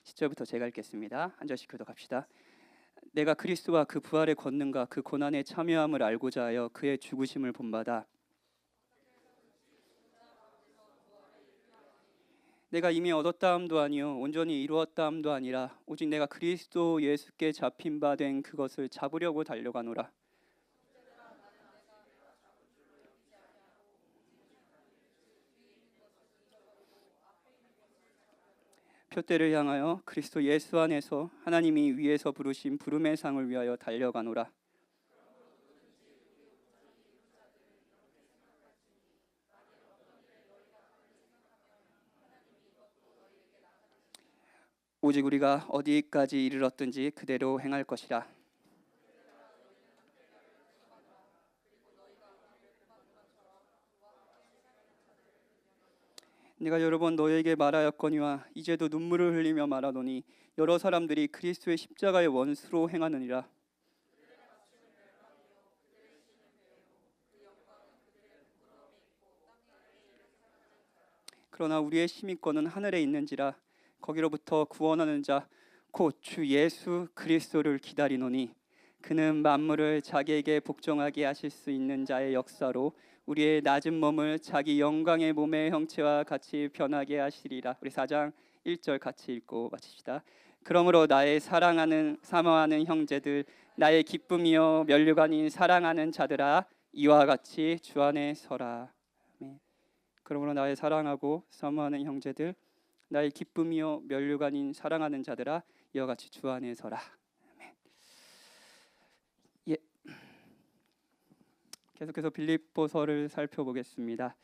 10절부터 제가 읽겠습니다. 한 절씩 교독합시다. 내가 그리스도와 그 부활의 권능과 그 고난에 참여함을 알고자 하여 그의 죽으심을 본받아 내가 이미 얻었다함도 아니요 온전히 이루었다함도 아니라 오직 내가 그리스도 예수께 잡힌 바 된 그것을 잡으려고 달려가노라. 표대를 향하여 그리스도 예수 안에서 하나님이 위에서 부르신 부름의 상을 위하여 달려가노라. 오직 우리가 어디까지 이르렀든지 그대로 행할 것이라. 내가 여러 번 너에게 말하였거니와 이제도 눈물을 흘리며 말하노니 여러 사람들이 그리스도의 십자가의 원수로 행하느니라. 그러나 우리의 시민권은 하늘에 있는지라 거기로부터 구원하는 자 곧 주 예수 그리스도를 기다리노니 그는 만물을 자기에게 복종하게 하실 수 있는 자의 역사로 우리의 낮은 몸을 자기 영광의 몸의 형체와 같이 변하게 하시리라. 우리 4장 1절 같이 읽고 마칩시다. 그러므로 나의 사랑하는 사모하는 형제들, 나의 기쁨이요 면류관인 사랑하는 자들아, 이와 같이 주 안에 서라. 아멘. 그러므로 나의 사랑하고 사모하는 형제들, 나의 기쁨이요 면류관인 사랑하는 자들아, 이와 같이 주 안에 서라. 아멘. 예. 계속해서 빌립보서를 살펴보겠습니다.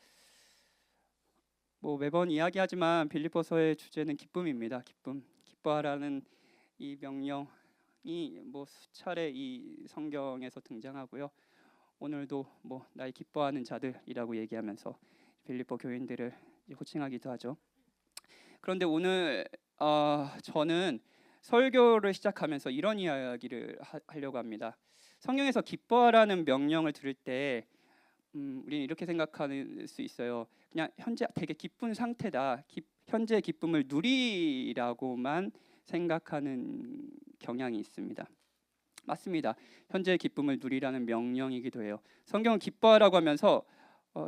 매번 이야기하지만 빌립보서의 주제는 기쁨입니다. 기뻐하라는 이 명령이 수차례 이 성경에서 등장하고요. 오늘도 나의 기뻐하는 자들이라고 얘기하면서 빌립보 교인들을 호칭하기도 하죠. 그런데 오늘 저는 설교를 시작하면서 이런 이야기를 하려고 합니다. 성경에서 기뻐하라는 명령을 들을 때 우리는 이렇게 생각할 수 있어요. 그냥 현재 되게 기쁜 상태다. 현재의 기쁨을 누리라고만 생각하는 경향이 있습니다. 맞습니다. 현재의 기쁨을 누리라는 명령이기도 해요. 성경은 기뻐하라고 하면서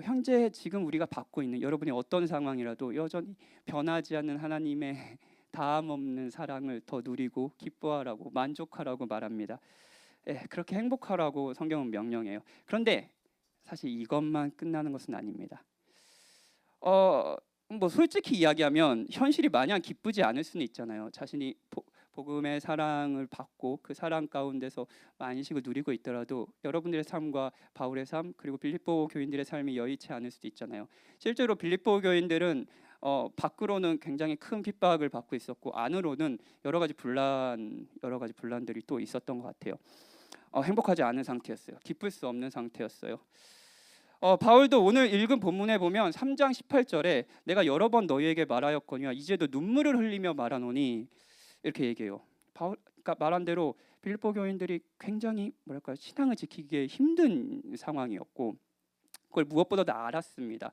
현재 지금 우리가 받고 있는 여러분이 어떤 상황이라도 여전히 변하지 않는 하나님의 다함 없는 사랑을 더 누리고 기뻐하라고 만족하라고 말합니다. 그렇게 행복하라고 성경은 명령해요. 그런데 사실 이것만 끝나는 것은 아닙니다. 솔직히 이야기하면 현실이 마냥 기쁘지 않을 수는 있잖아요. 자신이 복음의 사랑을 받고 그 사랑 가운데서 안식을 누리고 있더라도 여러분들의 삶과 바울의 삶 그리고 빌립보 교인들의 삶이 여의치 않을 수도 있잖아요. 실제로 빌립보 교인들은 밖으로는 굉장히 큰 핍박을 받고 있었고 안으로는 여러 가지 분란들이 또 있었던 것 같아요. 행복하지 않은 상태였어요. 기쁠 수 없는 상태였어요. 바울도 오늘 읽은 본문에 보면 3장 18절에 내가 여러 번 너희에게 말하였거니와 이제도 눈물을 흘리며 말하노니 이렇게 얘기해요. 바울가 말한 대로 빌립보 교인들이 굉장히 신앙을 지키기에 힘든 상황이었고 그걸 무엇보다도 알았습니다.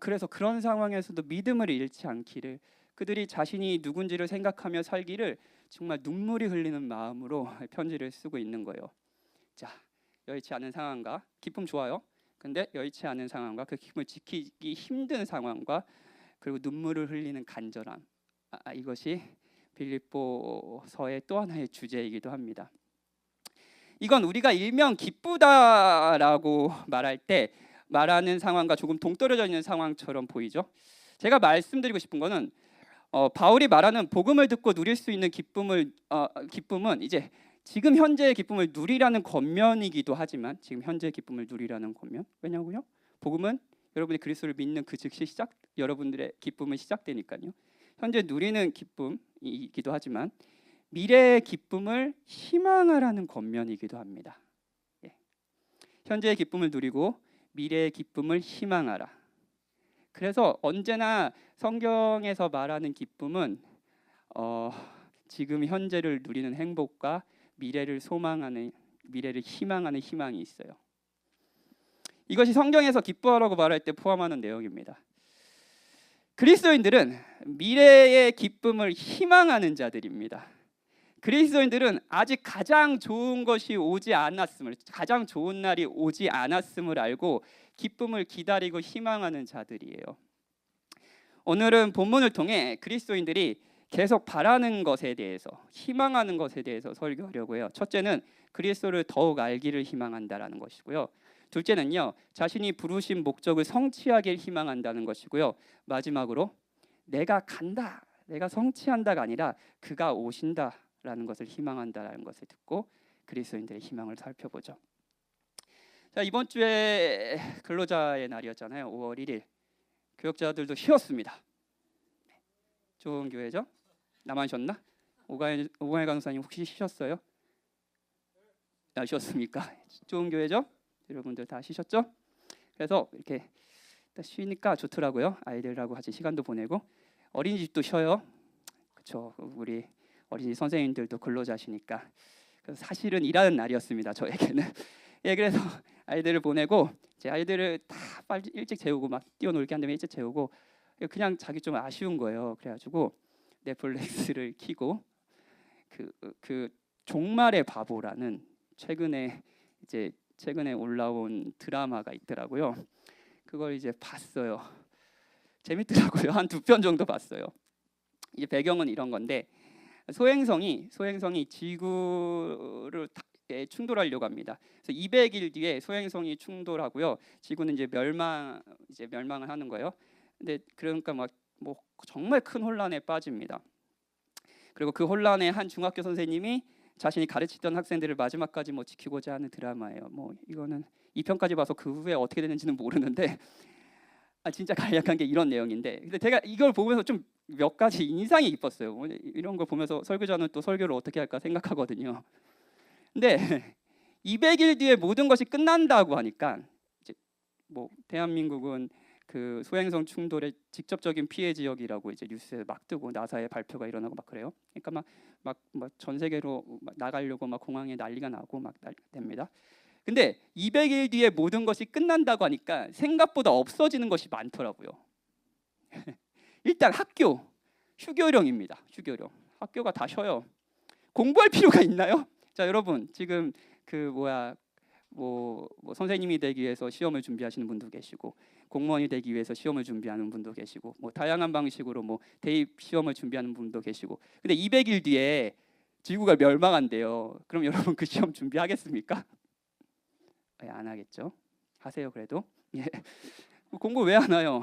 그래서 그런 상황에서도 믿음을 잃지 않기를 그들이 자신이 누군지를 생각하며 살기를 정말 눈물이 흘리는 마음으로 편지를 쓰고 있는 거예요. 자, 여의치 않은 상황과 기쁨 좋아요. 근데 여의치 않은 상황과 그 기쁨을 지키기 힘든 상황과 그리고 눈물을 흘리는 간절함 이것이 빌립보서의 또 하나의 주제이기도 합니다. 이건 우리가 일명 기쁘다라고 말할 때 말하는 상황과 조금 동떨어져 있는 상황처럼 보이죠. 제가 말씀드리고 싶은 거는 바울이 말하는 복음을 듣고 누릴 수 있는 기쁨은 이제 지금 현재의 기쁨을 누리라는 권면이기도 하지만 지금 현재의 기쁨을 누리라는 권면 왜냐고요? 복음은 여러분이 그리스도를 믿는 그 즉시 여러분들의 기쁨은 시작되니까요. 현재 누리는 기쁨이기도 하지만 미래의 기쁨을 희망하라는 권면이기도 합니다. 현재의 기쁨을 누리고 미래의 기쁨을 희망하라. 그래서 언제나 성경에서 말하는 기쁨은 지금 현재를 누리는 행복과 미래를 희망하는 희망이 있어요. 이것이 성경에서 기뻐하라고 말할 때 포함하는 내용입니다. 그리스도인들은 미래의 기쁨을 희망하는 자들입니다. 그리스도인들은 아직 가장 좋은 것이 오지 않았음을, 가장 좋은 날이 오지 않았음을 알고 기쁨을 기다리고 희망하는 자들이에요. 오늘은 본문을 통해 그리스도인들이 계속 바라는 것에 대해서, 희망하는 것에 대해서 설교하려고 해요. 첫째는 그리스도를 더욱 알기를 희망한다라는 것이고요. 둘째는요, 자신이 부르신 목적을 성취하길 희망한다는 것이고요. 마지막으로 내가 간다, 내가 성취한다가 아니라 그가 오신다라는 것을 희망한다라는 것을 듣고 그리스도인들의 희망을 살펴보죠. 자, 이번 주에 근로자의 날이었잖아요. 5월 1일. 교역자들도 쉬었습니다. 좋은 교회죠? 나만 쉬었나? 오가일 강사님 혹시 쉬셨어요? 쉬었습니까? 좋은 교회죠? 여러분들 다 쉬셨죠? 그래서 이렇게 쉬니까 좋더라고요. 아이들하고 같이 시간도 보내고. 어린이집도 쉬어요. 그렇죠. 우리 어린이집 선생님들도 근로자시니까. 그래서 사실은 일하는 날이었습니다. 저에게는. 예, 그래서 아이들을 보내고 제 아이들을 다 빨리 일찍 재우고 막 뛰어놀게 한 다음에 일찍 재우고 그냥 자기 좀 아쉬운 거예요. 그래가지고 넷플릭스를 켜고 그 종말의 바보라는 최근에 올라온 드라마가 있더라고요. 그걸 이제 봤어요. 재밌더라고요. 한 2편 정도 봤어요. 이제 배경은 이런 건데 소행성이 지구를 충돌하려고 합니다. 그래서 200일 뒤에 소행성이 충돌하고요. 지구는 이제 멸망을 하는 거예요. 근데 그러니까 뭐 정말 큰 혼란에 빠집니다. 그리고 그 혼란에 한 중학교 선생님이 자신이 가르치던 학생들을 마지막까지 지키고자 하는 드라마예요. 이거는 2편까지 봐서 그 후에 어떻게 되는지는 모르는데 진짜 간략한 게 이런 내용인데, 근데 제가 이걸 보면서 좀 몇 가지 인상이 깊었어요. 이런 걸 보면서 설교자는 또 설교를 어떻게 할까 생각하거든요. 근데 200일 뒤에 모든 것이 끝난다고 하니까 이제 대한민국은 그 소행성 충돌의 직접적인 피해 지역이라고 이제 뉴스에 막 뜨고 나사의 발표가 일어나고 막 그래요. 그러니까 막 전 세계로 나가려고 막 공항에 난리가 나고 막 됩니다. 근데 200일 뒤에 모든 것이 끝난다고 하니까 생각보다 없어지는 것이 많더라고요. 일단 학교 휴교령입니다. 휴교령. 학교가 다 쉬어요. 공부할 필요가 있나요? 자, 여러분 지금 선생님이 되기 위해서 시험을 준비하시는 분도 계시고 공무원이 되기 위해서 시험을 준비하는 분도 계시고 다양한 방식으로 대입 시험을 준비하는 분도 계시고, 근데 200일 뒤에 지구가 멸망한대요. 그럼 여러분 그 시험 준비하겠습니까? 안 하겠죠. 하세요 그래도. 예. 공부 왜 안 해요?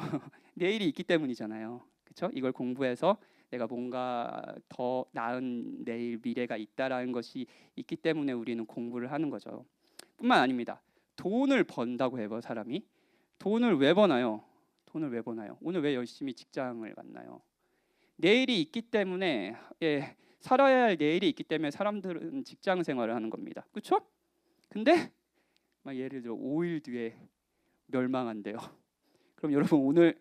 내일이 있기 때문이잖아요. 그렇죠? 이걸 공부해서 내가 뭔가 더 나은 내일 미래가 있다라는 것이 있기 때문에 우리는 공부를 하는 거죠. 뿐만 아닙니다. 돈을 번다고 해요. 사람이 돈을 왜 버나요? 오늘 왜 열심히 직장을 갔나요? 내일이 있기 때문에, 살아야 할 내일이 있기 때문에 사람들은 직장 생활을 하는 겁니다. 그렇죠? 근데 예를 들어 5일 뒤에 멸망한대요. 그럼 여러분 오늘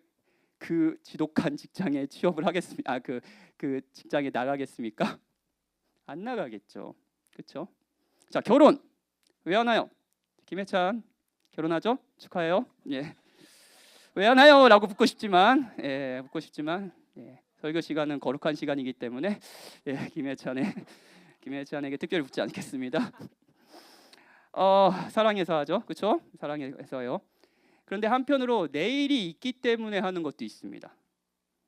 그 지독한 직장에 취업을 하겠습니까? 그 직장에 나가겠습니까? 안 나가겠죠. 그렇죠? 자, 결혼 왜 하나요? 김혜찬 결혼하죠? 축하해요. 예. 왜 하나요? 라고 묻고 싶지만 설교 시간은 거룩한 시간이기 때문에 김혜찬에게 특별히 묻지 않겠습니다. 사랑해서 하죠. 그렇죠? 사랑해서요. 그런데 한편으로 내일이 있기 때문에 하는 것도 있습니다.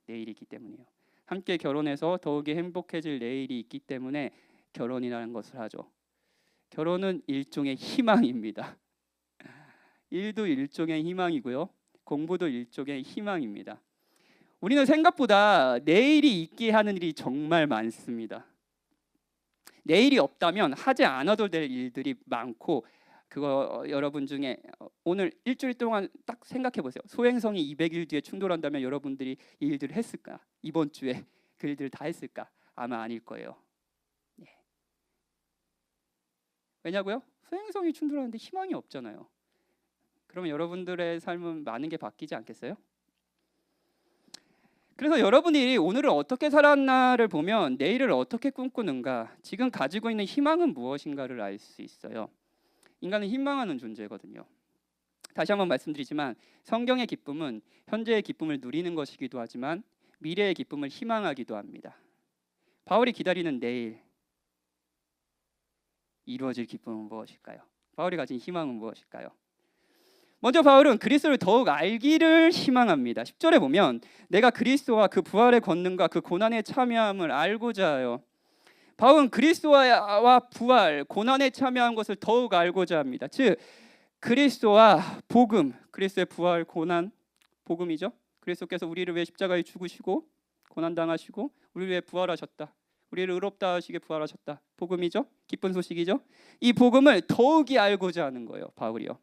내일이 있기 때문이에요. 함께 결혼해서 더욱이 행복해질 내일이 있기 때문에 결혼이라는 것을 하죠. 결혼은 일종의 희망입니다. 일도 일종의 희망이고요. 공부도 일종의 희망입니다. 우리는 생각보다 내일이 있게 하는 일이 정말 많습니다. 내일이 없다면 하지 않아도 될 일들이 많고, 그거 여러분 중에 오늘 일주일 동안 딱 생각해 보세요. 소행성이 200일 뒤에 충돌한다면 여러분들이 이 일들을 했을까? 이번 주에 그 일들을 다 했을까? 아마 아닐 거예요. 왜냐고요? 소행성이 충돌하는데 희망이 없잖아요. 그러면 여러분들의 삶은 많은 게 바뀌지 않겠어요? 그래서 여러분이 오늘을 어떻게 살았나를 보면 내일을 어떻게 꿈꾸는가, 지금 가지고 있는 희망은 무엇인가를 알 수 있어요. 인간은 희망하는 존재거든요. 다시 한번 말씀드리지만 성경의 기쁨은 현재의 기쁨을 누리는 것이기도 하지만 미래의 기쁨을 희망하기도 합니다. 바울이 기다리는 내일 이루어질 기쁨은 무엇일까요? 바울이 가진 희망은 무엇일까요? 먼저 바울은 그리스도를 더욱 알기를 희망합니다. 10절에 보면 내가 그리스도와 그 부활의 권능과 그 고난에 참여함을 알고자 하여, 바울은 그리스도와 부활, 고난에 참여한 것을 더욱 알고자 합니다. 즉 그리스도와 복음, 그리스도의 부활, 고난, 복음이죠. 그리스도께서 우리를 위해 십자가에 죽으시고 고난당하시고 우리를 위해 부활하셨다. 우리를 의롭다 하시게 부활하셨다. 복음이죠. 기쁜 소식이죠. 이 복음을 더욱이 알고자 하는 거예요, 바울이요.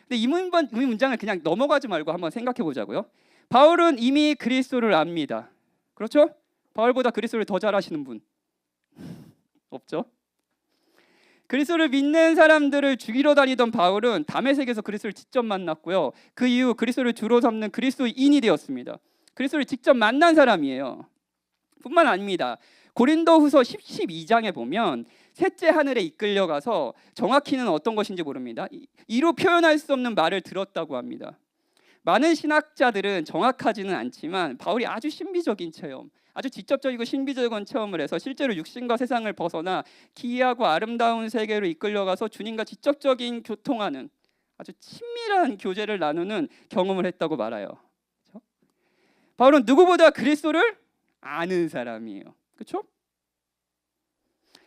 근데 이 문장을 그냥 넘어가지 말고 한번 생각해 보자고요. 바울은 이미 그리스도를 압니다. 그렇죠? 바울보다 그리스도를 더 잘 아시는 분 없죠? 그리스도를 믿는 사람들을 죽이러 다니던 바울은 다메섹에서 그리스도를 직접 만났고요. 그 이후 그리스도를 주로 삼는 그리스도인이 되었습니다. 그리스도를 직접 만난 사람이에요. 뿐만 아닙니다. 고린도후서 12장에 보면 셋째 하늘에 이끌려가서 정확히는 어떤 것인지 모릅니다. 이로 표현할 수 없는 말을 들었다고 합니다. 많은 신학자들은 정확하지는 않지만 바울이 아주 신비적인 체험, 아주 직접적이고 신비적인 체험을 해서 실제로 육신과 세상을 벗어나 기이하고 아름다운 세계로 이끌려가서 주님과 직접적인 교통하는 아주 친밀한 교제를 나누는 경험을 했다고 말해요. 그렇죠? 바울은 누구보다 그리스도를 아는 사람이에요. 그렇죠?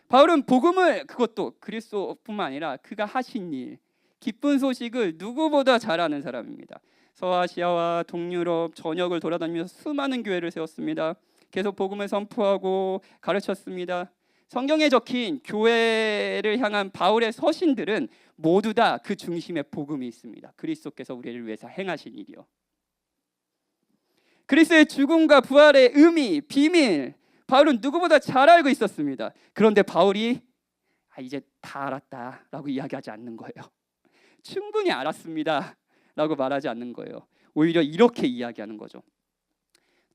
바울은 복음을, 그것도 그리스도뿐만 아니라 그가 하신 일, 기쁜 소식을 누구보다 잘 아는 사람입니다. 서아시아와 동유럽 전역을 돌아다니면서 수많은 교회를 세웠습니다. 계속 복음을 선포하고 가르쳤습니다. 성경에 적힌 교회를 향한 바울의 서신들은 모두 다 그 중심에 복음이 있습니다. 그리스도께서 우리를 위해서 행하신 일이요. 그리스도의 죽음과 부활의 의미, 비밀, 바울은 누구보다 잘 알고 있었습니다. 그런데 바울이 이제 다 알았다라고 이야기하지 않는 거예요. 충분히 알았습니다 라고 말하지 않는 거예요. 오히려 이렇게 이야기하는 거죠.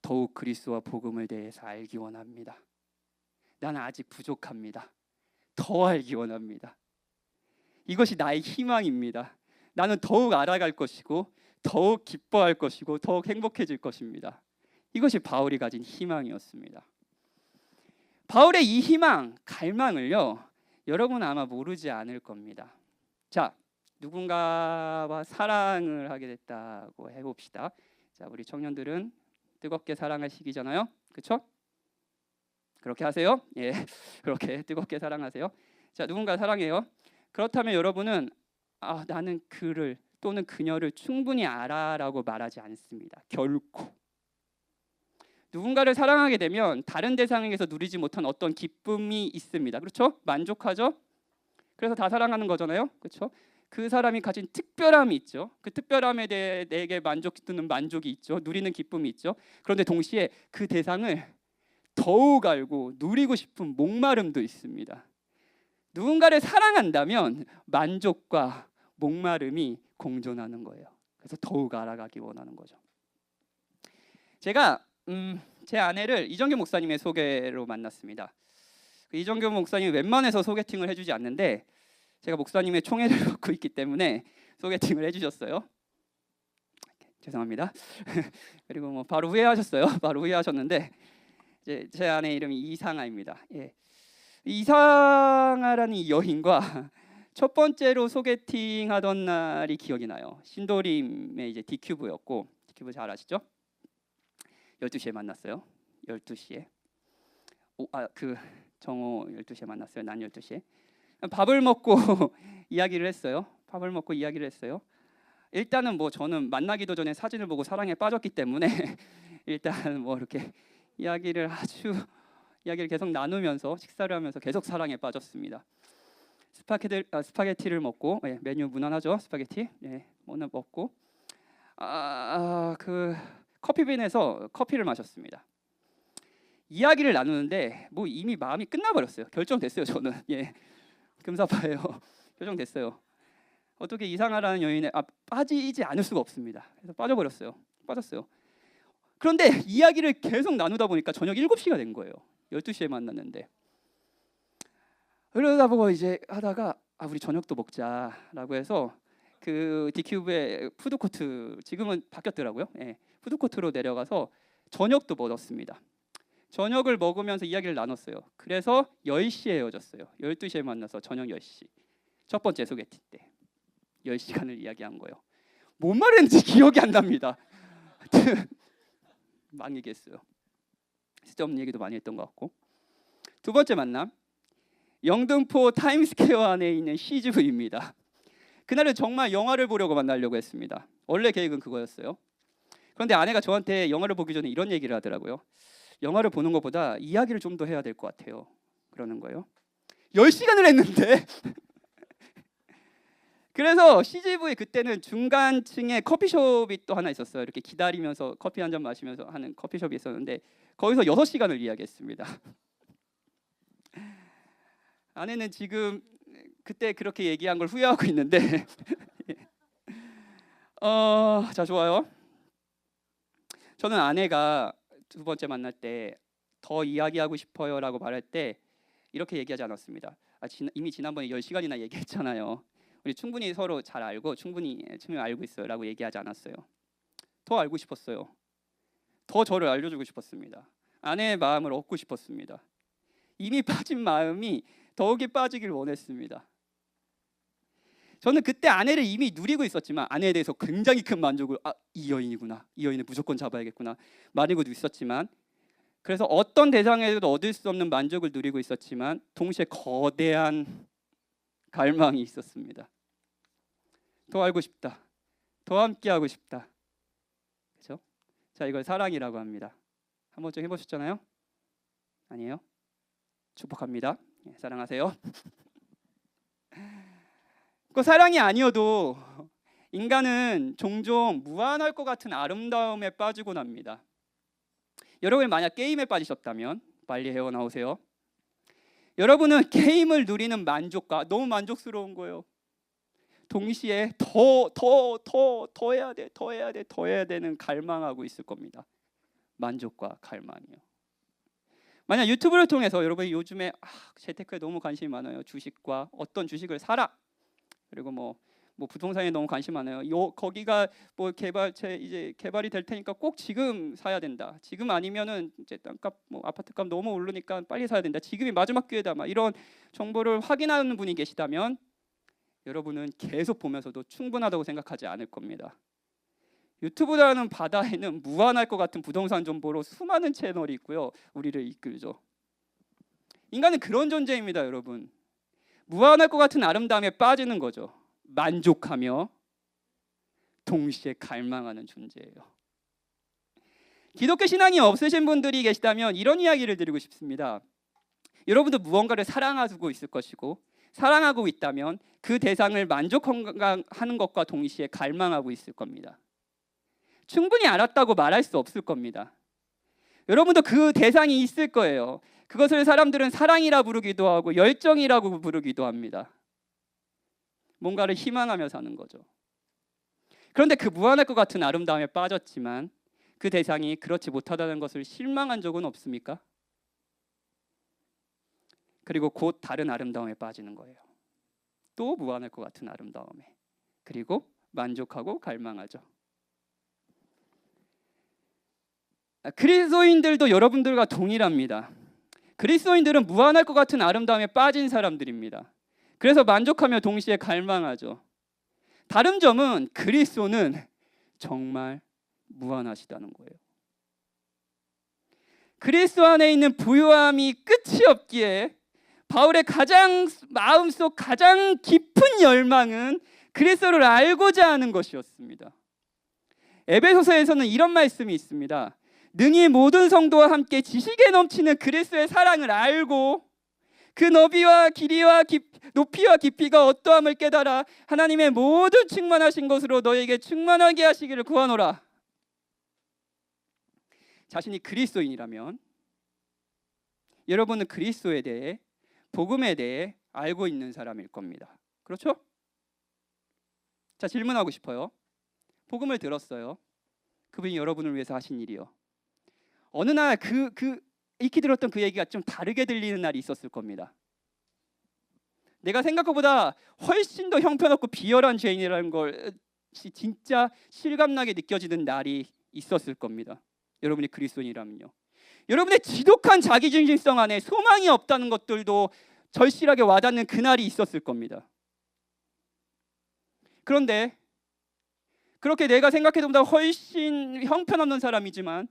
더욱 그리스도와 복음을 대해서 알기 원합니다. 나는 아직 부족합니다. 더 알기 원합니다. 이것이 나의 희망입니다. 나는 더욱 알아갈 것이고 더욱 기뻐할 것이고 더욱 행복해질 것입니다. 이것이 바울이 가진 희망이었습니다. 바울의 이 희망, 갈망을요, 여러분은 아마 모르지 않을 겁니다. 자, 누군가와 사랑을 하게 됐다고 해봅시다. 자, 우리 청년들은 뜨겁게 사랑할 시기잖아요. 그렇죠? 그렇게 하세요? 예, 그렇게 뜨겁게 사랑하세요. 자, 누군가 사랑해요. 그렇다면 여러분은 나는 그를 또는 그녀를 충분히 알아라고 말하지 않습니다. 결코. 누군가를 사랑하게 되면 다른 대상에게서 누리지 못한 어떤 기쁨이 있습니다. 그렇죠? 만족하죠? 그래서 다 사랑하는 거잖아요. 그렇죠? 그 사람이 가진 특별함이 있죠. 그 특별함에 대해 내게 만족드는 만족이 있죠. 누리는 기쁨이 있죠. 그런데 동시에 그 대상을 더욱 알고 누리고 싶은 목마름도 있습니다. 누군가를 사랑한다면 만족과 목마름이 공존하는 거예요. 그래서 더욱 알아가기 원하는 거죠. 제가 제 아내를 이정규 목사님의 소개로 만났습니다. 이정규 목사님이 웬만해서 소개팅을 해주지 않는데 제가 목사님의 총애를 받고 있기 때문에 소개팅을 해주셨어요. 죄송합니다. 그리고 바로 후회하셨어요. 바로 후회하셨는데 이제 제 아내 이름이 이상아입니다. 예. 이상아라는 이 여인과 첫 번째로 소개팅하던 날이 기억이 나요. 신도림의 이제 D큐브였고, D큐브 잘 아시죠? 12시에 만났어요. 12시에. 그 정오 12시에 만났어요. 난 12시에. 밥을 먹고 이야기를 했어요. 밥을 먹고 이야기를 했어요. 일단은 저는 만나기도 전에 사진을 보고 사랑에 빠졌기 때문에 일단 이렇게 이야기를 계속 나누면서 식사를 하면서 계속 사랑에 빠졌습니다. 스파게티를 먹고, 메뉴 무난하죠. 스파게티 오늘 먹고 그 커피빈에서 커피를 마셨습니다. 이야기를 나누는데 이미 마음이 끝나버렸어요. 결정됐어요. 저는 금사파예요. 결정됐어요. 어떻게 이상하라는 여인에 빠지지 않을 수가 없습니다. 그래서 빠졌어요. 그런데 이야기를 계속 나누다 보니까 저녁 7시가 된 거예요. 12시에 만났는데. 그러다 보고 이제 하다가 우리 저녁도 먹자라고 해서 그 디큐브의 푸드코트, 지금은 바뀌었더라고요. 예, 푸드코트로 내려가서 저녁도 먹었습니다. 저녁을 먹으면서 이야기를 나눴어요. 그래서 10시에 헤어졌어요. 12시에 만나서 저녁 10시. 첫 번째 소개팅 때 10시간을 이야기한 거예요. 뭔 말했는지 기억이 안 납니다. 막 얘기했어요. 쓸데없는 얘기도 많이 했던 것 같고. 두 번째 만남, 영등포 타임스퀘어 안에 있는 CGV입니다. 그날은 정말 영화를 보려고 만나려고 했습니다. 원래 계획은 그거였어요. 그런데 아내가 저한테 영화를 보기 전에 이런 얘기를 하더라고요. 영화를 보는 것보다 이야기를 좀 더 해야 될 것 같아요. 그러는 거예요. 10시간을 했는데 그래서 CGV 그때는 중간층에 커피숍이 또 하나 있었어요. 이렇게 기다리면서 커피 한 잔 마시면서 하는 커피숍이 있었는데 거기서 6시간을 이야기했습니다. 아내는 지금 그때 그렇게 얘기한 걸 후회하고 있는데 자, 좋아요. 저는 아내가 두 번째 만날 때 더 이야기하고 싶어요라고 말할 때 이렇게 얘기하지 않았습니다. 이미 지난번에 10시간이나 얘기했잖아요. 우리 충분히 서로 잘 알고 충분히 알고 있어요라고 얘기하지 않았어요. 더 알고 싶었어요. 더 저를 알려주고 싶었습니다. 아내의 마음을 얻고 싶었습니다. 이미 빠진 마음이 더욱이 빠지길 원했습니다. 저는 그때 아내를 이미 누리고 있었지만 아내에 대해서 굉장히 큰 만족을 이 여인이구나, 이 여인을 무조건 잡아야겠구나 말이고도 있었지만, 그래서 어떤 대상에서도 얻을 수 없는 만족을 누리고 있었지만 동시에 거대한 갈망이 있었습니다. 더 알고 싶다, 더 함께하고 싶다. 그렇죠? 자, 이걸 사랑이라고 합니다. 한 번쯤 해보셨잖아요? 아니에요? 축복합니다. 사랑하세요. 그 사랑이 아니어도 인간은 종종 무한할 것 같은 아름다움에 빠지곤 합니다. 여러분이 만약 게임에 빠지셨다면 빨리 헤어나오세요. 여러분은 게임을 누리는 만족과 너무 만족스러운 거예요. 동시에 더 해야 되는 갈망하고 있을 겁니다. 만족과 갈망이요. 만약 유튜브를 통해서 여러분이 요즘에 재테크에 너무 관심이 많아요. 주식과 어떤 주식을 사라. 그리고 뭐 부동산에 너무 관심 많아요. 거기가 뭐 이제 개발이 될 테니까 꼭 지금 사야 된다. 지금 아니면은 이제 땅값 아파트값 너무 오르니까 빨리 사야 된다. 지금이 마지막 기회다. 막 이런 정보를 확인하는 분이 계시다면 여러분은 계속 보면서도 충분하다고 생각하지 않을 겁니다. 유튜브라는 바다에는 무한할 것 같은 부동산 정보로 수많은 채널이 있고요. 우리를 이끌죠. 인간은 그런 존재입니다, 여러분. 무한할 것 같은 아름다움에 빠지는 거죠. 만족하며 동시에 갈망하는 존재예요. 기독교 신앙이 없으신 분들이 계시다면 이런 이야기를 드리고 싶습니다. 여러분도 무언가를 사랑하고 있을 것이고, 사랑하고 있다면 그 대상을 만족하는 것과 동시에 갈망하고 있을 겁니다. 충분히 알았다고 말할 수 없을 겁니다. 여러분도 그 대상이 있을 거예요. 그것을 사람들은 사랑이라 부르기도 하고 열정이라고 부르기도 합니다. 뭔가를 희망하며 사는 거죠. 그런데 그 무한할 것 같은 아름다움에 빠졌지만 그 대상이 그렇지 못하다는 것을 실망한 적은 없습니까? 그리고 곧 다른 아름다움에 빠지는 거예요. 또 무한할 것 같은 아름다움에. 그리고 만족하고 갈망하죠. 그리스도인들도 여러분들과 동일합니다. 그리스도인들은 무한할 것 같은 아름다움에 빠진 사람들입니다. 그래서 만족하며 동시에 갈망하죠. 다른 점은 그리스도는 정말 무한하시다는 거예요. 그리스도 안에 있는 부유함이 끝이 없기에 바울의 마음속 가장 깊은 열망은 그리스도를 알고자 하는 것이었습니다. 에베소서에서는 이런 말씀이 있습니다. 능히 모든 성도와 함께 지식에 넘치는 그리스도의 사랑을 알고 그 너비와 길이와 높이와 깊이가 어떠함을 깨달아 하나님의 모든 충만하신 것으로 너에게 충만하게 하시기를 구하노라. 자신이 그리스도인이라면 여러분은 그리스도에 대해, 복음에 대해 알고 있는 사람일 겁니다. 그렇죠? 자, 질문하고 싶어요. 복음을 들었어요. 그분이 여러분을 위해서 하신 일이요. 어느 날 익히 들었던 그 얘기가 좀 다르게 들리는 날이 있었을 겁니다. 내가 생각한 것보다 훨씬 더 형편없고 비열한 죄인이라는 걸 진짜 실감나게 느껴지는 날이 있었을 겁니다. 여러분이 그리스도인이라면요. 여러분의 지독한 자기중심성 안에 소망이 없다는 것들도 절실하게 와닿는 그날이 있었을 겁니다. 그런데 그렇게 내가 생각해도 보다 훨씬 형편없는 사람이지만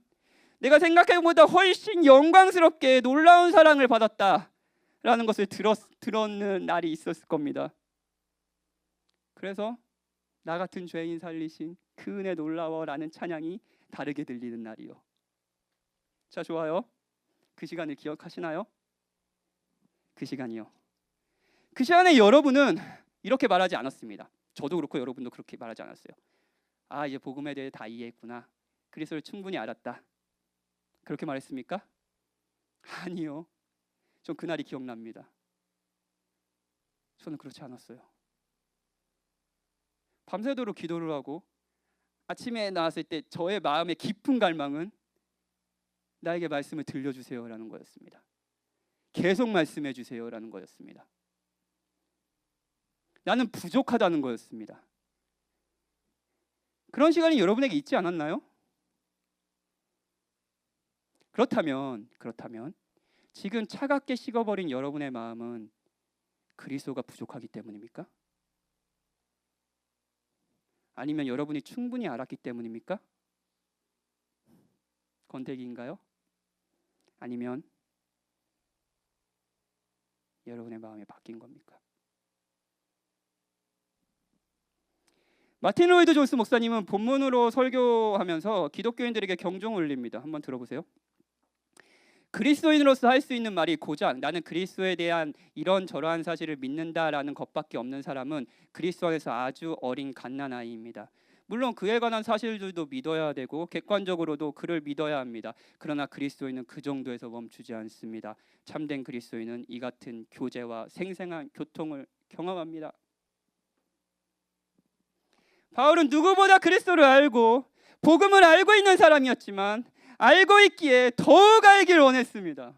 내가 생각해도 보다 훨씬 영광스럽게 놀라운 사랑을 받았다라는 것을 들었는 날이 있었을 겁니다. 그래서 나 같은 죄인 살리신 그 은혜 놀라워라는 찬양이 다르게 들리는 날이요. 자, 좋아요. 그 시간을 기억하시나요? 그 시간이요. 그 시간에 여러분은 이렇게 말하지 않았습니다. 저도 그렇고 여러분도 그렇게 말하지 않았어요. 아, 이제 복음에 대해 다 이해했구나. 그리스도를 충분히 알았다. 그렇게 말했습니까? 아니요. 전 그날이 기억납니다. 저는 그렇지 않았어요. 밤새도록 기도를 하고 아침에 나왔을 때 저의 마음의 깊은 갈망은 나에게 말씀을 들려주세요라는 거였습니다. 계속 말씀해 주세요라는 거였습니다. 나는 부족하다는 거였습니다. 그런 시간이 여러분에게 있지 않았나요? 그렇다면 지금 차갑게 식어버린 여러분의 마음은 그리스도가 부족하기 때문입니까? 아니면 여러분이 충분히 알았기 때문입니까? 권태기인가요? 아니면 여러분의 마음이 바뀐 겁니까? 마틴 로이드 존스 목사님은 본문으로 설교하면서 기독교인들에게 경종을 울립니다. 한번 들어보세요. 그리스도인으로서 할 수 있는 말이 고작 나는 그리스도에 대한 이런저러한 사실을 믿는다라는 것밖에 없는 사람은 그리스도 안에서 아주 어린 갓난아이입니다. 물론 그에 관한 사실들도 믿어야 되고 객관적으로도 그를 믿어야 합니다. 그러나 그리스도인은 그 정도에서 멈추지 않습니다. 참된 그리스도인은 이 같은 교제와 생생한 교통을 경험합니다. 바울은 누구보다 그리스도를 알고 복음을 알고 있는 사람이었지만 알고 있기에 더욱 알기를 원했습니다.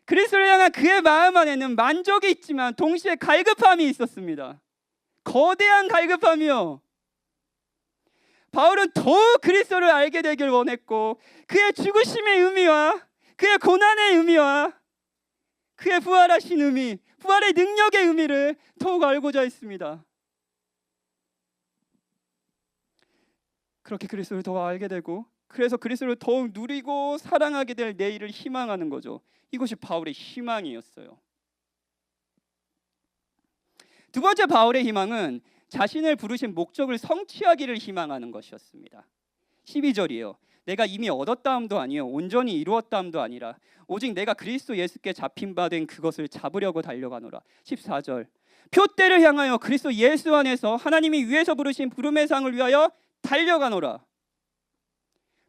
그리스도를 향한 그의 마음 안에는 만족이 있지만 동시에 갈급함이 있었습니다. 거대한 갈급함이요. 바울은 더욱 그리스도를 알게 되길 원했고 그의 죽으심의 의미와 그의 고난의 의미와 그의 부활하신 의미, 부활의 능력의 의미를 더욱 알고자 했습니다. 그렇게 그리스도를 더 알게 되고 그래서 그리스도를 더욱 누리고 사랑하게 될 내일을 희망하는 거죠. 이것이 바울의 희망이었어요. 두 번째 바울의 희망은 자신을 부르신 목적을 성취하기를 희망하는 것이었습니다. 12절이에요. 내가 이미 얻었다함도 아니요 온전히 이루었다함도 아니라 오직 내가 그리스도 예수께 잡힌 바 된 그것을 잡으려고 달려가노라. 14절. 표대를 향하여 그리스도 예수 안에서 하나님이 위에서 부르신 부름의 상을 위하여 달려가노라.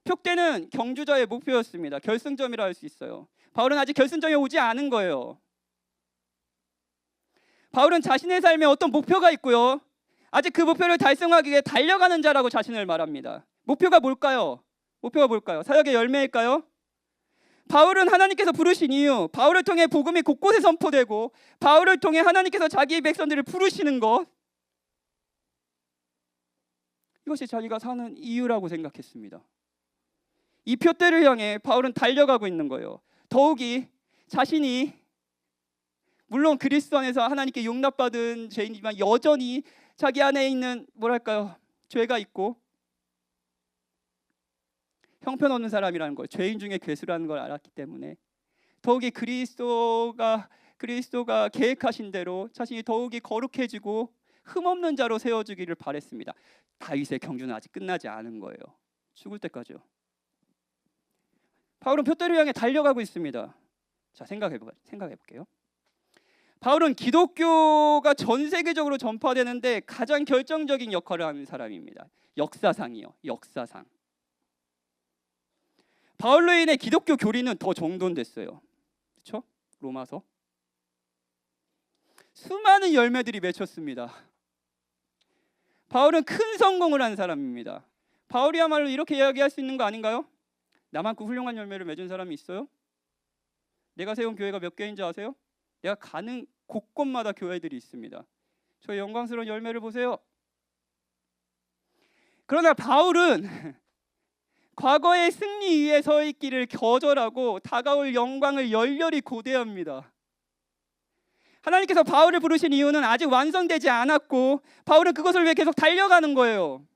표대는 경주자의 목표였습니다. 결승점이라 할 수 있어요. 바울은 아직 결승점에 오지 않은 거예요. 바울은 자신의 삶에 어떤 목표가 있고요. 아직 그 목표를 달성하기 위해 달려가는 자라고 자신을 말합니다. 목표가 뭘까요? 사역의 열매일까요? 바울은 하나님께서 부르신 이유, 바울을 통해 복음이 곳곳에 선포되고 바울을 통해 하나님께서 자기 백성들을 부르시는 것, 이것이 자기가 사는 이유라고 생각했습니다. 이 표대를 향해 바울은 달려가고 있는 거예요. 더욱이 자신이 물론 그리스도 안에서 하나님께 용납받은 죄인이지만 여전히 자기 안에 있는 죄가 있고 형편없는 사람이라는 걸, 죄인 중에 괴수라는 걸 알았기 때문에 더욱이 그리스도가 계획하신 대로 자신이 더욱이 거룩해지고 흠없는 자로 세워주기를 바랬습니다. 다윗의 경주는 아직 끝나지 않은 거예요. 죽을 때까지요. 바울은 표대를 향해 달려가고 있습니다. 자, 생각해 볼게요. 바울은 기독교가 전 세계적으로 전파되는데 가장 결정적인 역할을 하는 사람입니다. 역사상이요. 역사상. 바울로 인해 기독교 교리는 더 정돈됐어요. 그렇죠? 로마서. 수많은 열매들이 맺혔습니다. 바울은 큰 성공을 한 사람입니다. 바울이야말로 이렇게 이야기할 수 있는 거 아닌가요? 나만큼 훌륭한 열매를 맺은 사람이 있어요? 내가 세운 교회가 몇 개인지 아세요? 내가 가는 곳곳마다 교회들이 있습니다. 저의 영광스러운 열매를 보세요. 그러나 바울은 과거의 승리 위에 서 있기를 거절하고 다가올 영광을 열렬히 고대합니다. 하나님께서 바울을 부르신 이유는 아직 완성되지 않았고 바울은 그것을 위해 계속 달려가는 거예요.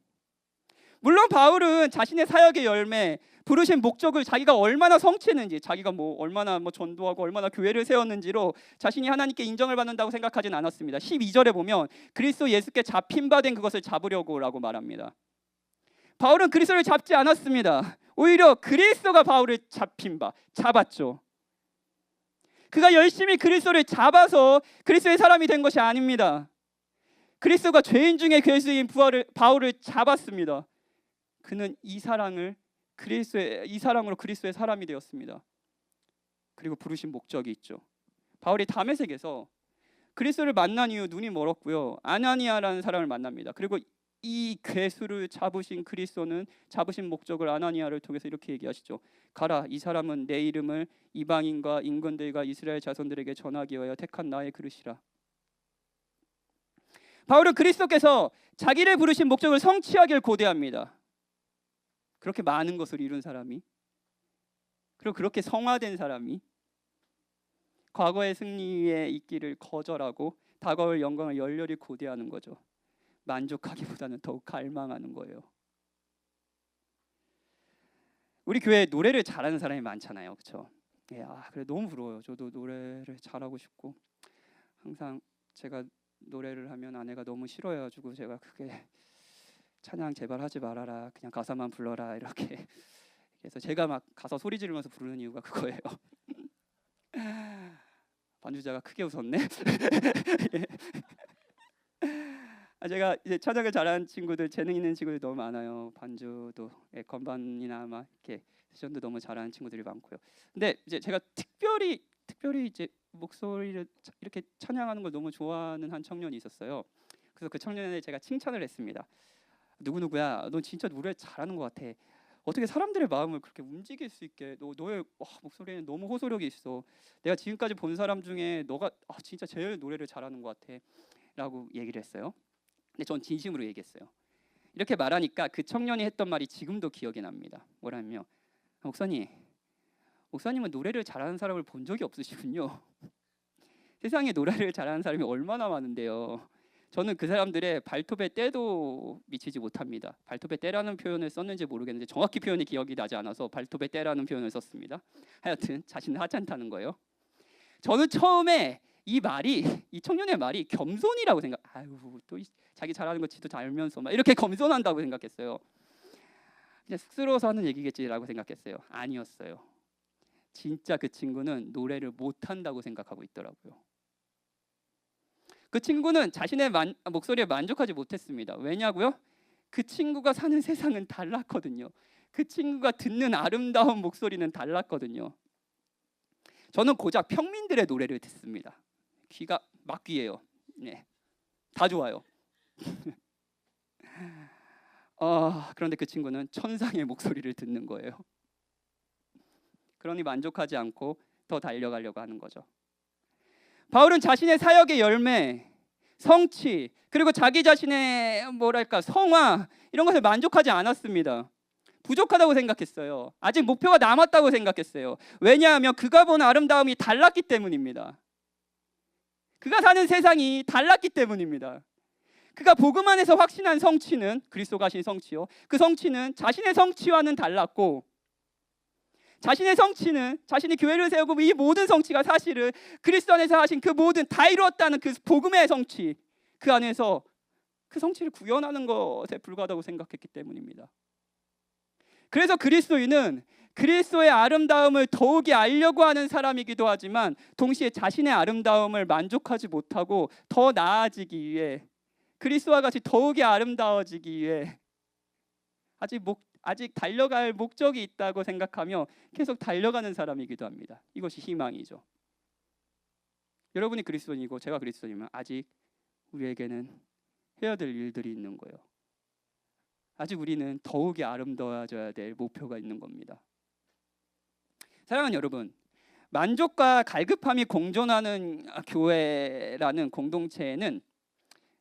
물론 바울은 자신의 사역의 열매, 부르신 목적을 자기가 얼마나 성취했는지, 자기가 얼마나 전도하고 얼마나 교회를 세웠는지로 자신이 하나님께 인정을 받는다고 생각하진 않았습니다. 12절에 보면 그리스도 예수께 잡힌 바 된 그것을 잡으려고라고 말합니다. 바울은 그리스도를 잡지 않았습니다. 오히려 그리스도가 바울을 잡았죠. 그가 열심히 그리스도를 잡아서 그리스도의 사람이 된 것이 아닙니다. 그리스도가 죄인 중에 괴수인 바울을 잡았습니다. 그는 이 사랑으로 그리스도의 사람이 되었습니다. 그리고 부르신 목적이 있죠. 바울이 다메섹에서 그리스도를 만난 이후 눈이 멀었고요. 아나니아라는 사람을 만납니다. 그리고 이 괴수를 잡으신 그리스도는 잡으신 목적을 아나니아를 통해서 이렇게 얘기하시죠. 가라, 이 사람은 내 이름을 이방인과 임금들과 이스라엘 자손들에게 전하기 위하여 택한 나의 그릇이라. 바울은 그리스도께서 자기를 부르신 목적을 성취하길 고대합니다. 그렇게 많은 것을 이룬 사람이, 그리고 그렇게 성화된 사람이 과거의 승리에 있기를 거절하고 다가올 영광을 열렬히 고대하는 거죠. 만족하기보다는 더욱 갈망하는 거예요. 우리 교회에 노래를 잘하는 사람이 많잖아요, 그렇죠? 그래 너무 부러워요. 저도 노래를 잘하고 싶고, 항상 제가 노래를 하면 아내가 너무 싫어해가지고 제가 그게 찬양 제발 하지 말아라, 그냥 가사만 불러라 이렇게. 그래서 제가 막 가사 소리 지르면서 부르는 이유가 그거예요. 반주자가 크게 웃었네. 제가 이제 찬양을 잘하는 친구들, 재능 있는 친구들이 너무 많아요. 반주도 건반이나 막 이렇게 세션도 너무 잘하는 친구들이 많고요. 근데 이제 제가 특별히 이제 목소리를 이렇게 찬양하는 걸 너무 좋아하는 한 청년이 있었어요. 그래서 그 청년에 제가 칭찬을 했습니다. 누구누구야, 너 진짜 노래 잘하는 것 같아. 어떻게 사람들의 마음을 그렇게 움직일 수 있게, 너의 목소리는 너무 호소력이 있어. 내가 지금까지 본 사람 중에 너가 진짜 제일 노래를 잘하는 것 같아 라고 얘기를 했어요. 근데 전 진심으로 얘기했어요. 이렇게 말하니까 그 청년이 했던 말이 지금도 기억이 납니다. 뭐라며, 목사님은 노래를 잘하는 사람을 본 적이 없으시군요. 세상에 노래를 잘하는 사람이 얼마나 많은데요. 저는 그 사람들의 발톱의 때도 미치지 못합니다. 발톱의 때라는 표현을 썼는지 모르겠는데 정확히 표현이 기억이 나지 않아서 발톱의 때라는 표현을 썼습니다. 하여튼 자신은 하찮다는 거예요. 저는 처음에 이 청년의 말이 겸손이라고 또 자기 잘하는 거 지도 잘 알면서 막 이렇게 겸손한다고 생각했어요. 그냥 쑥스러워서 하는 얘기겠지라고 생각했어요. 아니었어요. 진짜 그 친구는 노래를 못한다고 생각하고 있더라고요. 그 친구는 자신의 목소리에 만족하지 못했습니다. 왜냐고요? 그 친구가 사는 세상은 달랐거든요. 그 친구가 듣는 아름다운 목소리는 달랐거든요. 저는 고작 평민들의 노래를 듣습니다. 귀가 막귀해요. 네, 다 좋아요. 그런데 그 친구는 천상의 목소리를 듣는 거예요. 그러니 만족하지 않고 더 달려가려고 하는 거죠. 바울은 자신의 사역의 열매, 성취, 그리고 자기 자신의 성화, 이런 것을 만족하지 않았습니다. 부족하다고 생각했어요. 아직 목표가 남았다고 생각했어요. 왜냐하면 그가 본 아름다움이 달랐기 때문입니다. 그가 사는 세상이 달랐기 때문입니다. 그가 복음 안에서 확신한 성취는, 그리스도가 하신 성취요, 그 성취는 자신의 성취와는 달랐고, 자신의 성취는, 자신이 교회를 세우고 이 모든 성취가 사실은 그리스도 안에서 하신 그 모든 다 이루었다는 그 복음의 성취, 그 안에서 그 성취를 구현하는 것에 불과하다고 생각했기 때문입니다. 그래서 그리스도인은 그리스도의 아름다움을 더욱이 알려고 하는 사람이기도 하지만 동시에 자신의 아름다움을 만족하지 못하고 더 나아지기 위해, 그리스도와 같이 더욱이 아름다워지기 위해 아직 달려갈 목적이 있다고 생각하며 계속 달려가는 사람이기도 합니다. 이것이 희망이죠. 여러분이 그리스도인이고 제가 그리스도인이면 아직 우리에게는 해야 될 일들이 있는 거예요. 아직 우리는 더욱이 아름다워져야 될 목표가 있는 겁니다. 사랑하는 여러분, 만족과 갈급함이 공존하는 교회라는 공동체에는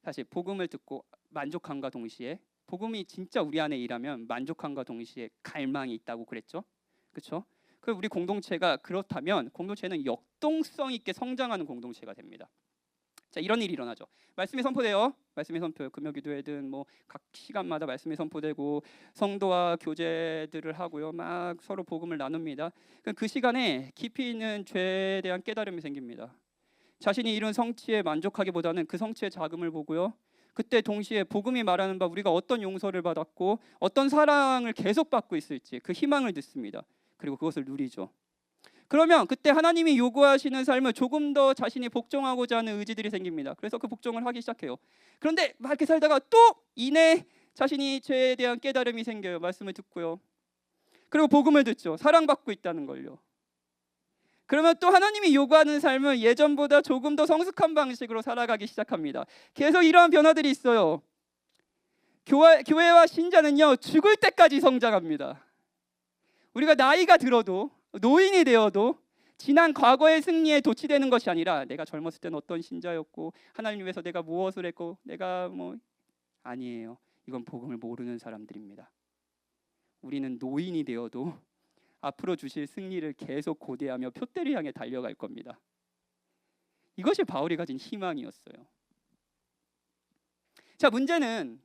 사실 복음을 듣고 만족함과 동시에, 복음이 진짜 우리 안에 일하면 만족함과 동시에 갈망이 있다고 그랬죠. 그렇죠? 그 우리 공동체가 그렇다면 공동체는 역동성 있게 성장하는 공동체가 됩니다. 자, 이런 일이 일어나죠. 말씀이 선포돼요. 말씀이 선포요. 금요기도회든 뭐 각 시간마다 말씀이 선포되고 성도와 교제들을 하고요. 막 서로 복음을 나눕니다. 그 시간에 깊이 있는 죄에 대한 깨달음이 생깁니다. 자신이 이룬 성취에 만족하기보다는 그 성취의 자금을 보고요. 그때 동시에 복음이 말하는 바 우리가 어떤 용서를 받았고 어떤 사랑을 계속 받고 있을지 그 희망을 듣습니다. 그리고 그것을 누리죠. 그러면 그때 하나님이 요구하시는 삶을 조금 더 자신이 복종하고자 하는 의지들이 생깁니다. 그래서 그 복종을 하기 시작해요. 그런데 막 이렇게 살다가 또 이내 자신이 죄에 대한 깨달음이 생겨요. 말씀을 듣고요. 그리고 복음을 듣죠. 사랑받고 있다는 걸요. 그러면 또 하나님이 요구하는 삶을 예전보다 조금 더 성숙한 방식으로 살아가기 시작합니다. 계속 이러한 변화들이 있어요. 교회와 신자는요, 죽을 때까지 성장합니다. 우리가 나이가 들어도, 노인이 되어도 지난 과거의 승리에 도취되는 것이 아니라 내가 젊었을 때는 어떤 신자였고 하나님 위해서 내가 무엇을 했고 내가 아니에요. 이건 복음을 모르는 사람들입니다. 우리는 노인이 되어도 앞으로 주실 승리를 계속 고대하며 표대를 향해 달려갈 겁니다. 이것이 바울이 가진 희망이었어요. 자, 문제는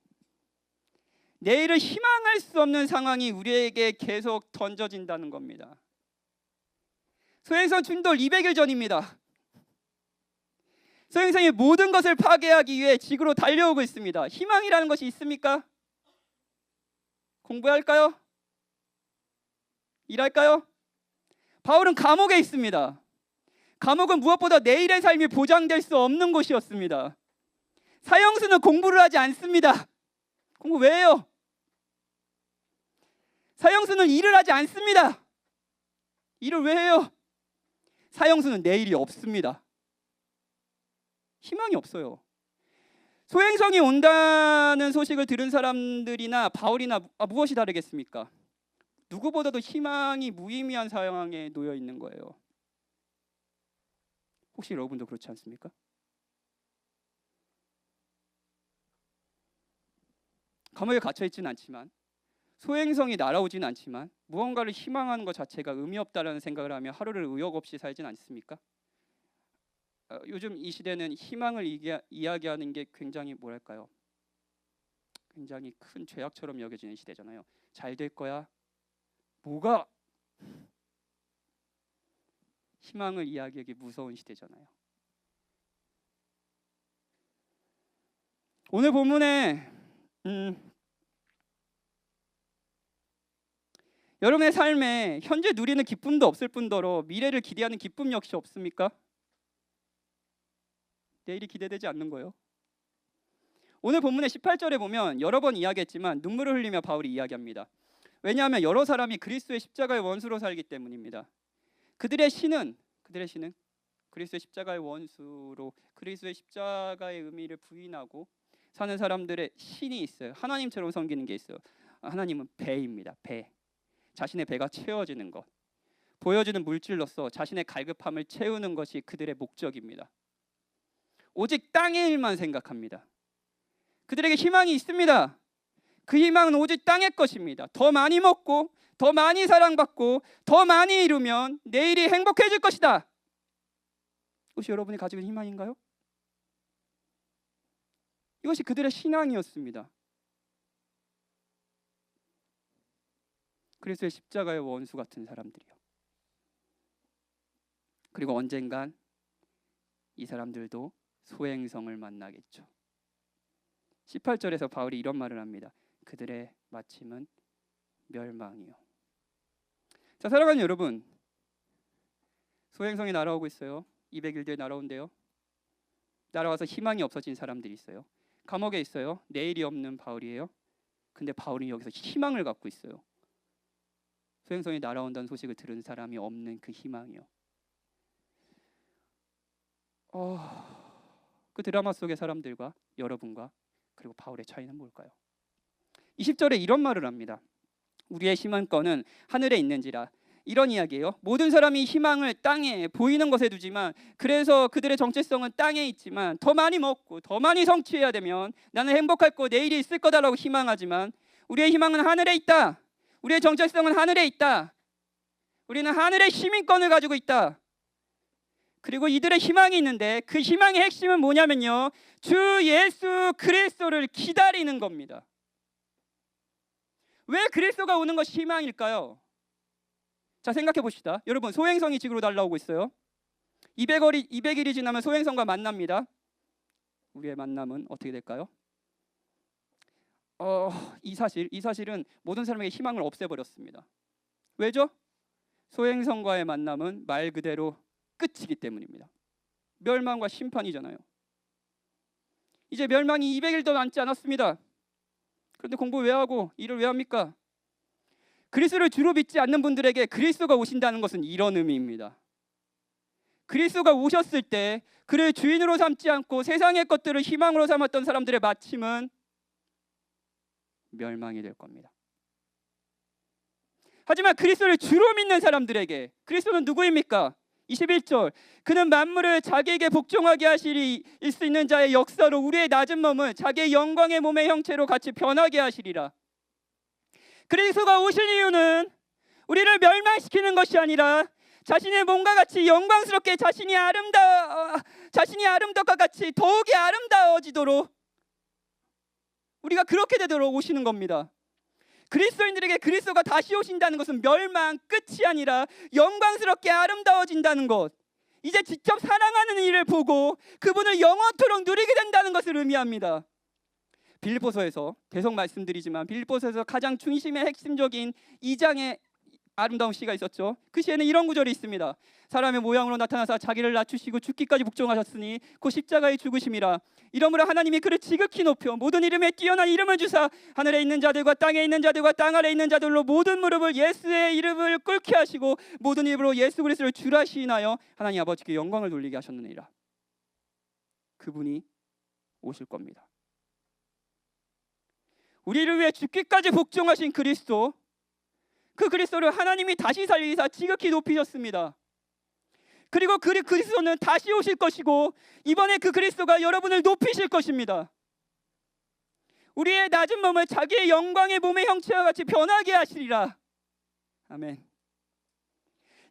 내일을 희망할 수 없는 상황이 우리에게 계속 던져진다는 겁니다. 소행성 충돌 200일 전입니다. 소행성이 모든 것을 파괴하기 위해 지구로 달려오고 있습니다. 희망이라는 것이 있습니까? 공부할까요? 일할까요? 바울은 감옥에 있습니다. 감옥은 무엇보다 내일의 삶이 보장될 수 없는 곳이었습니다. 사형수는 공부를 하지 않습니다. 공부 왜 해요? 사형수는 일을 하지 않습니다. 일을 왜 해요? 사형수는 내일이 없습니다. 희망이 없어요. 소행성이 온다는 소식을 들은 사람들이나 바울이나 무엇이 다르겠습니까? 누구보다도 희망이 무의미한 상황에 놓여 있는 거예요. 혹시 여러분도 그렇지 않습니까? 감옥에 갇혀 있지는 않지만, 소행성이 날아오지는 않지만 무언가를 희망하는 것 자체가 의미 없다라는 생각을 하며 하루를 의욕 없이 살진 않습니까? 요즘 이 시대는 희망을 이야기하는 게 굉장히 뭐랄까요? 굉장히 큰 죄악처럼 여겨지는 시대잖아요. 잘 될 거야. 뭐가? 희망을 이야기하기 무서운 시대잖아요. 오늘 본문에 여러분의 삶에 현재 누리는 기쁨도 없을 뿐더러 미래를 기대하는 기쁨 역시 없습니까? 내일이 기대되지 않는 거예요. 오늘 본문의 18절에 보면 여러 번 이야기했지만 눈물을 흘리며 바울이 이야기합니다. 왜냐하면 여러 사람이 그리스도의 십자가의 원수로 살기 때문입니다. 그들의 신은 그리스도의 십자가의 원수로 그리스도의 십자가의 의미를 부인하고 사는 사람들의 신이 있어요. 하나님처럼 섬기는 게 있어요. 하나님은 배입니다. 배. 자신의 배가 채워지는 것, 보여지는 물질로서 자신의 갈급함을 채우는 것이 그들의 목적입니다. 오직 땅의 일만 생각합니다. 그들에게 희망이 있습니다. 그 희망은 오직 땅의 것입니다. 더 많이 먹고 더 많이 사랑받고 더 많이 이루면 내일이 행복해질 것이다. 혹시 여러분이 가지고 있는 희망인가요? 이것이 그들의 신앙이었습니다. 그리스도의 십자가의 원수 같은 사람들이요. 그리고 언젠간 이 사람들도 소행성을 만나겠죠. 18절에서 바울이 이런 말을 합니다. 그들의 마침은 멸망이요. 자, 사랑하는 여러분, 소행성이 날아오고 있어요. 200일 뒤에 날아온대요. 날아와서 희망이 없어진 사람들이 있어요. 감옥에 있어요. 내일이 없는 바울이에요. 근데 바울이 여기서 희망을 갖고 있어요. 소행성이 날아온다는 소식을 들은 사람이 없는 그 희망이요. 그 드라마 속의 사람들과 여러분과 그리고 바울의 차이는 뭘까요? 20절에 이런 말을 합니다. 우리의 희망권은 하늘에 있는지라 이런 이야기예요. 모든 사람이 희망을 땅에 보이는 것에 두지만, 그래서 그들의 정체성은 땅에 있지만 더 많이 먹고 더 많이 성취해야 되면 나는 행복할 거 내일이 있을 거다라고 희망하지만, 우리의 희망은 하늘에 있다. 우리의 정체성은 하늘에 있다. 우리는 하늘의 시민권을 가지고 있다. 그리고 이들의 희망이 있는데 그 희망의 핵심은 뭐냐면요, 주 예수 그리스도를 기다리는 겁니다. 왜 그리스도가 오는 것이 희망일까요? 자, 생각해 봅시다. 여러분, 소행성이 지구로 날아오고 있어요. 200일이 지나면 소행성과 만납니다. 우리의 만남은 어떻게 될까요? 이 사실은 모든 사람에게 희망을 없애버렸습니다. 왜죠? 소행성과의 만남은 말 그대로 끝이기 때문입니다. 멸망과 심판이잖아요. 이제 멸망이 200일도 남지 않았습니다. 그런데 공부 왜 하고 일을 왜 합니까? 그리스도를 주로 믿지 않는 분들에게 그리스도가 오신다는 것은 이런 의미입니다. 그리스도가 오셨을 때 그를 주인으로 삼지 않고 세상의 것들을 희망으로 삼았던 사람들의 마침은 멸망이 될 겁니다. 하지만 그리스도를 주로 믿는 사람들에게, 그리스도는 누구입니까? 21절, 그는 만물을 자기에게 복종하게 하시리 수 있는 자의 역사로 우리의 낮은 몸을 자기의 영광의 몸의 형체로 같이 변하게 하시리라. 그리스도가 오신 이유는 우리를 멸망시키는 것이 아니라 자신의 몸과 같이 영광스럽게 자신이 아름다움과 같이 더욱이 아름다워지도록, 우리가 그렇게 되도록 오시는 겁니다. 그리스도인들에게 그리스도가 다시 오신다는 것은 멸망 끝이 아니라 영광스럽게 아름다워진다는 것, 이제 직접 사랑하는 이를 보고 그분을 영원토록 누리게 된다는 것을 의미합니다. 빌립보서에서 계속 말씀드리지만 빌립보서에서 가장 중심의 핵심적인 2장의 아름다운 시가 있었죠. 그 시에는 이런 구절이 있습니다. 사람의 모양으로 나타나사 자기를 낮추시고 죽기까지 복종하셨으니 곧 십자가의 죽으심이라. 이러므로 하나님이 그를 지극히 높여 모든 이름에 뛰어난 이름을 주사 하늘에 있는 자들과 땅에 있는 자들과 땅 아래 있는 자들로 모든 무릎을 예수의 이름을 꿇게 하시고 모든 입으로 예수 그리스도를 주라 시인하여 하나님 아버지께 영광을 돌리게 하셨느니라. 그분이 오실 겁니다. 우리를 위해 죽기까지 복종하신 그리스도, 그 그리스도를 하나님이 다시 살리사 지극히 높이셨습니다. 그리고 그 그리스도는 다시 오실 것이고 이번에 그 그리스도가 여러분을 높이실 것입니다. 우리의 낮은 몸을 자기의 영광의 몸의 형체와 같이 변하게 하시리라. 아멘.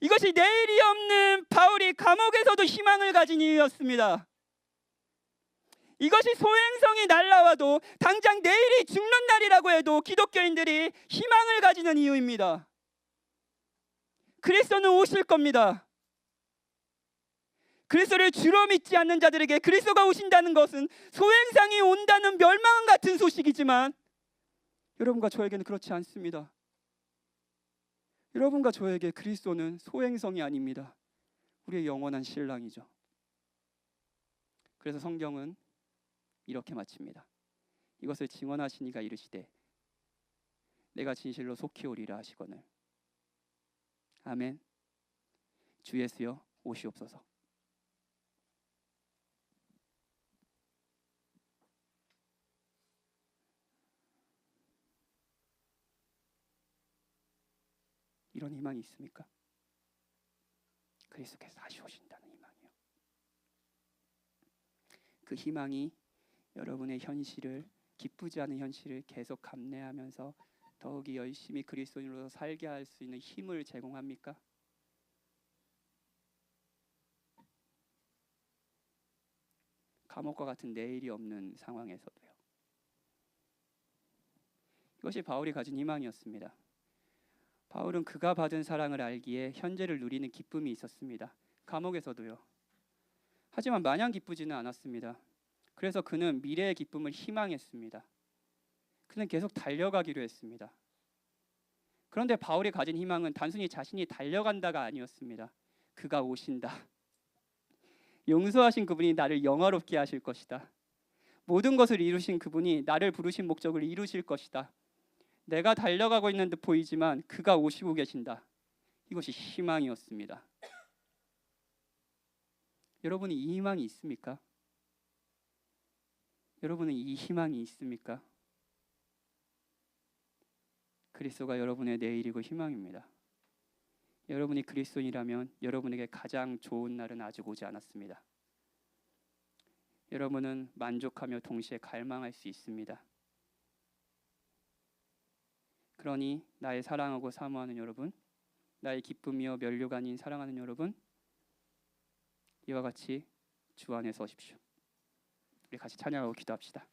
이것이 내일이 없는 바울이 감옥에서도 희망을 가진 이유였습니다. 이것이 소행성이 날아와도 당장 내일이 죽는 날이라고 해도 기독교인들이 희망을 가지는 이유입니다. 그리스도는 오실 겁니다. 그리스도를 주로 믿지 않는 자들에게 그리스도가 오신다는 것은 소행성이 온다는 멸망 같은 소식이지만 여러분과 저에게는 그렇지 않습니다. 여러분과 저에게 그리스도는 소행성이 아닙니다. 우리의 영원한 신랑이죠. 그래서 성경은 이렇게 마칩니다. 이것을 증언하신 이가 이르시되 내가 진실로 속히 오리라 하시거늘. 아멘. 주 예수여 오시옵소서. 이런 희망이 있습니까? 그리스도께서 다시 오신다는 희망이요. 그 희망이 여러분의 현실을, 기쁘지 않은 현실을 계속 감내하면서 더욱이 열심히 그리스도인으로 살게 할 수 있는 힘을 제공합니까? 감옥과 같은 내일이 없는 상황에서도요. 이것이 바울이 가진 희망이었습니다. 바울은 그가 받은 사랑을 알기에 현재를 누리는 기쁨이 있었습니다. 감옥에서도요. 하지만 마냥 기쁘지는 않았습니다. 그래서 그는 미래의 기쁨을 희망했습니다. 그는 계속 달려가기로 했습니다. 그런데 바울이 가진 희망은 단순히 자신이 달려간다가 아니었습니다. 그가 오신다. 용서하신 그분이 나를 영화롭게 하실 것이다. 모든 것을 이루신 그분이 나를 부르신 목적을 이루실 것이다. 내가 달려가고 있는 듯 보이지만 그가 오시고 계신다. 이것이 희망이었습니다. 여러분이 이 희망이 있습니까? 여러분은 이 희망이 있습니까? 그리스도가 여러분의 내일이고 희망입니다. 여러분이 그리스도인이라면 여러분에게 가장 좋은 날은 아직 오지 않았습니다. 여러분은 만족하며 동시에 갈망할 수 있습니다. 그러니 나의 사랑하고 사모하는 여러분, 나의 기쁨이요 면류가 아닌 사랑하는 여러분, 이와 같이 주 안에 서십시오. 우리 같이 찬양하고 기도합시다.